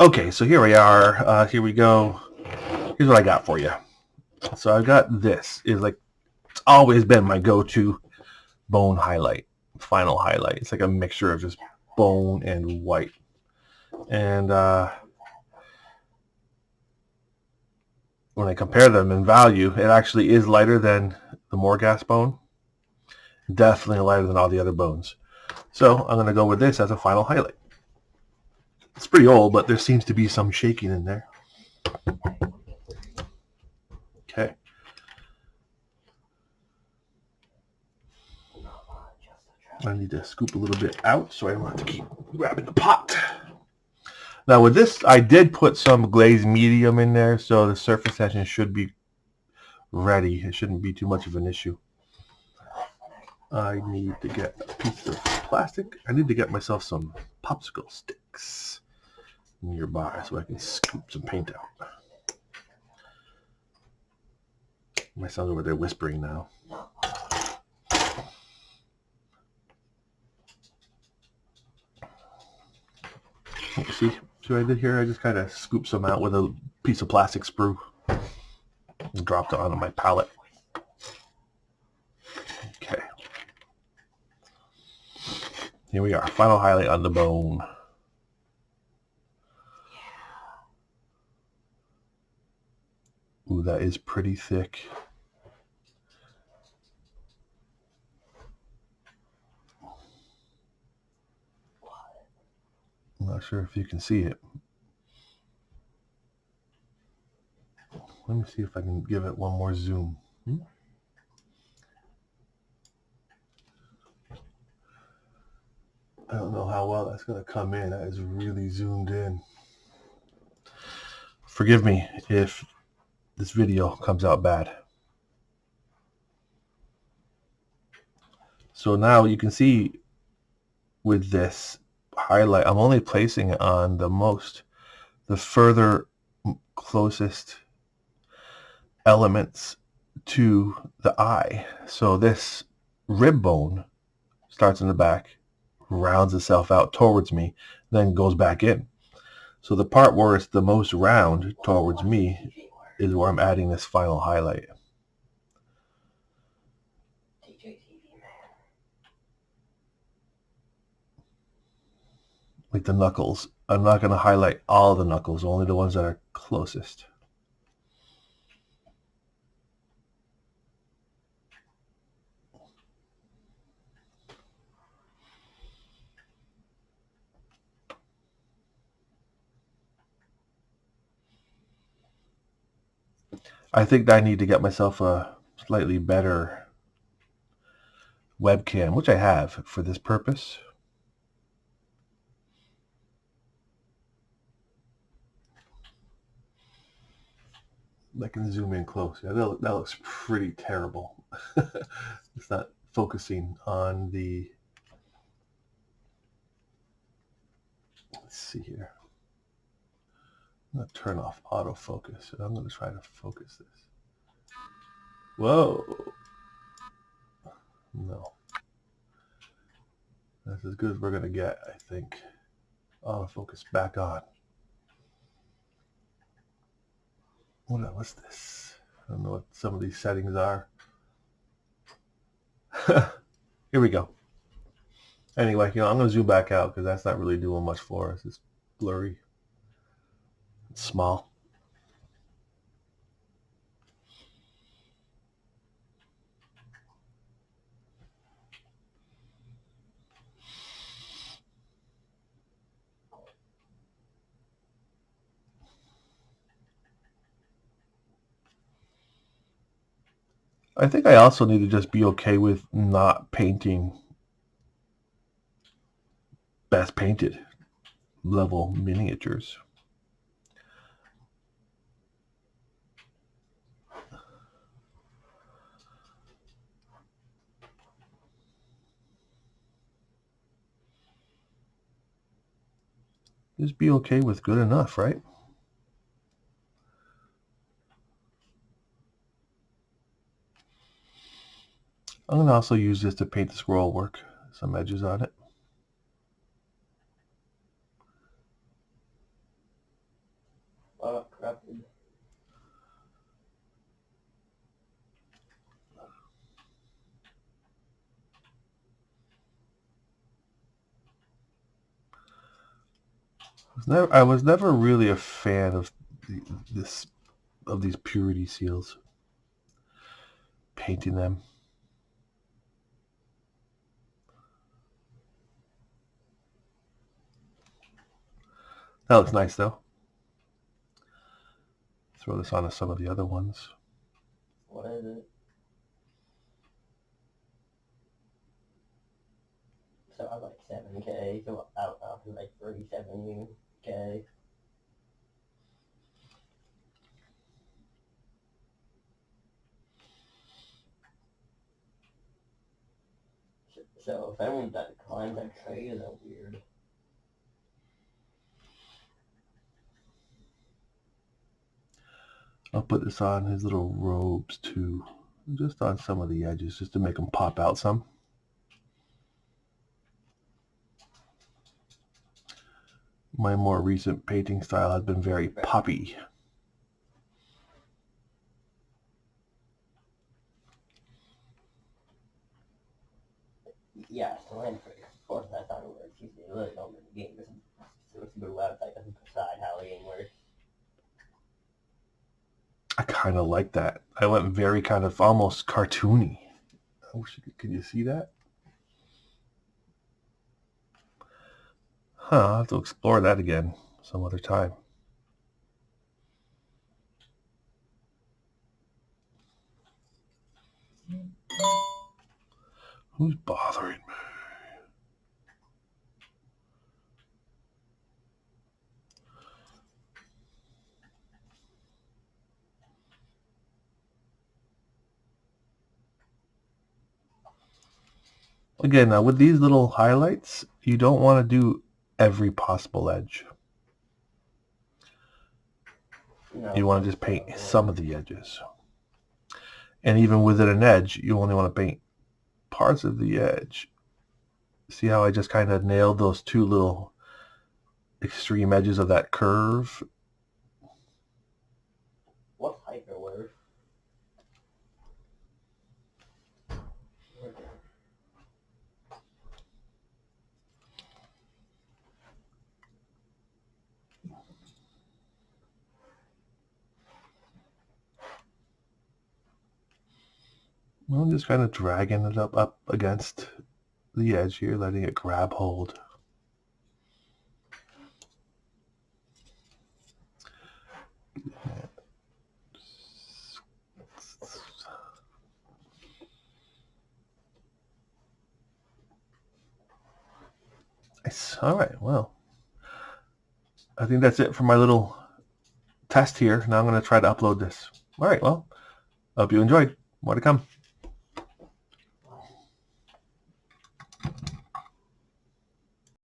Okay, so here we are. Here we go. Here's what I got for you. So I've got this. It's always been my go-to bone highlight, final highlight. It's like a mixture of just bone and white. And when I compare them in value, it actually is lighter than the Morgas bone. Definitely lighter than all the other bones. So I'm going to go with this as a final highlight. It's pretty old, but there seems to be some shaking in there. Okay. I need to scoop a little bit out so I don't have to keep grabbing the pot. Now with this, I did put some glazed medium in there, so the surface tension should be ready. It shouldn't be too much of an issue. I need to get a piece of plastic. I need to get myself some popsicle sticks nearby so I can scoop some paint out. My son's over there whispering now. See what I did here? I just kind of scooped some out with a piece of plastic sprue and dropped it onto my palette. Okay. Here we are. Final highlight on the bone. Ooh, that is pretty thick. I'm not sure if you can see it. Let me see if I can give it one more zoom. I don't know how well that's going to come in. That is really zoomed in. Forgive me if this video comes out bad. So now you can see with this highlight, I'm only placing it on the further closest elements to the eye. So this rib bone starts in the back, rounds itself out towards me, then goes back in. So the part where it's the most round towards me is where I'm adding this final highlight. Like the knuckles. I'm not going to highlight all the knuckles, only the ones that are closest. I think I need to get myself a slightly better webcam, which I have for this purpose. I can zoom in close. Yeah, that looks pretty terrible. It's not focusing on the... Let's see here. I'm going to turn off autofocus. I'm going to try to focus this. Whoa. No. That's as good as we're going to get, I think. Autofocus back on. What's this? I don't know what some of these settings are. Here we go. Anyway, I'm going to zoom back out because that's not really doing much for us. It's blurry. It's small. I think I also need to just be okay with not painting best painted level miniatures. Just be okay with good enough, right? I'm going to also use this to paint the scroll work, some edges on it. I was never really a fan of these purity seals. Painting them. That looks nice though. Throw this onto some of the other ones. What is it? So I was like 7K, so out of like 37K. So if anyone that declines that trade, is that weird? I'll put this on his little robes too, just on some of the edges, just to make them pop out some. My more recent painting style has been very poppy. Yeah, so Landfrey, of course that's not where it's usually really don't in the game. So it's a good website doesn't decide how the game works. I kind of like that. I went very kind of almost cartoony. I wish can you see that? Huh, I'll have to explore that again some other time. Who's bothering me? Again, now with these little highlights, you don't want to do every possible edge. No, you want to just paint some of the edges. And even within an edge, you only want to paint parts of the edge. See how I just kind of nailed those two little extreme edges of that curve? What's hyperword? Well, I'm just kind of dragging it up against the edge here, letting it grab hold. Nice. All right, well, I think that's it for my little test here. Now I'm going to try to upload this. All right, well, I hope you enjoyed. More to come.